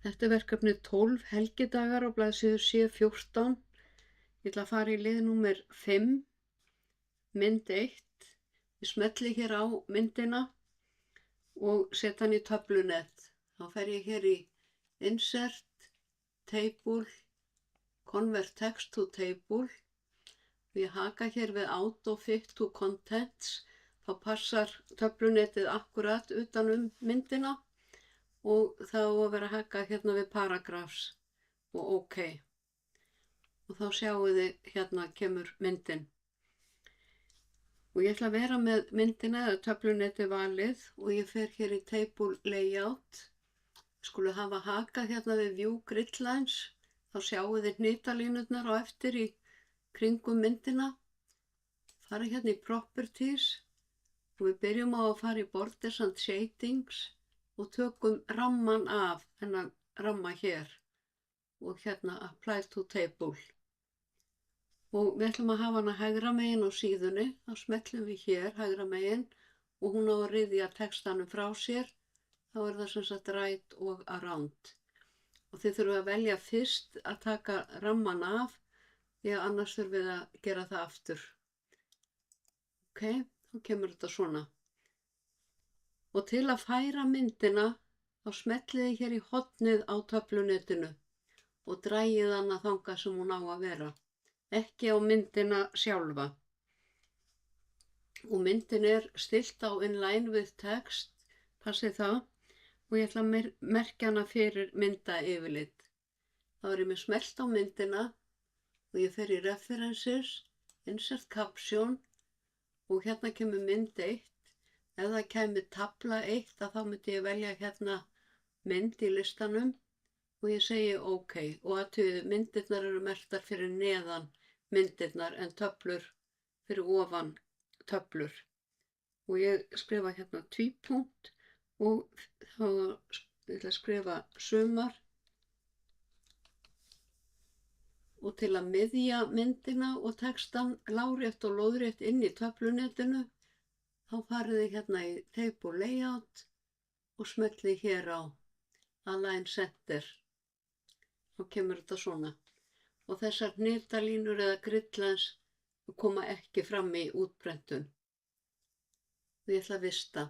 Þetta er verkefni 12 helgidagar á blaðsíðu C14. Ég ætla að fara í lið númer 5, mynd 1. Ég smelli hér á myndina og setja hann í töflunet. Þá fer ég hér í Insert, Table, Convert Text to Table. Ég haka hér við Auto Fit to Contents. Þá passar töflunetið akkurat utan myndina og það á að vera hakað hérna við Paragraphs og OK. Og þá sjáum þið hérna kemur myndin. Og ég ætla að vera með myndina eða töflunetið valið og ég fer hér í Table Layout. Skulu hafa hakað hérna við View Grid Lines. Þá sjáum þið hnitalínurnar á eftir í kringum myndina. Fara hérna í Properties og við byrjum á að fara í Borders and Shadings og tökum ramman af þennan ramma hér og hérna Apply to Table. Og við ætlum að hafa hana hægra megin á síðunni, þá smellum við hér hægra megin og hún á að ryðja textanum frá sér, þá er það sem sagt right og around. Og þið þurfum að velja fyrst að taka ramman af, því að annars þurfum við að gera það aftur. Ok, þá kemur þetta svona. Og til að færa myndina, þá smellið þið hér í hornið á töflunetinu og dragið hana þangað sem hún á að vera. Ekki á myndina sjálfa. Og myndin er stillt á inline with text, passið það, og ég ætla að merkja hana fyrir myndayfirlit. Þá er ég með smellt á myndina og ég fer í References, Insert Caption og hérna kemur mynd 1. Ef það kemur tabla 1 þá myndi ég velja hérna mynd í listanum og ég segi OK. Og athugið, myndirnar eru merktar fyrir neðan myndirnar en töflur fyrir ofan töflur. Og ég skrifa hérna tvípunkt og þá ætla að skrifa sumar. Og til að miðja myndina og textan lárétt og lóðrétt inn í töflunetinu, þá farið þið hérna í Table Layout og smellið hér á Align Center. Þá kemur þetta svona. Og þessar hnitalínur eða grid lines koma ekki fram í útprentun. Ég ætla að vista.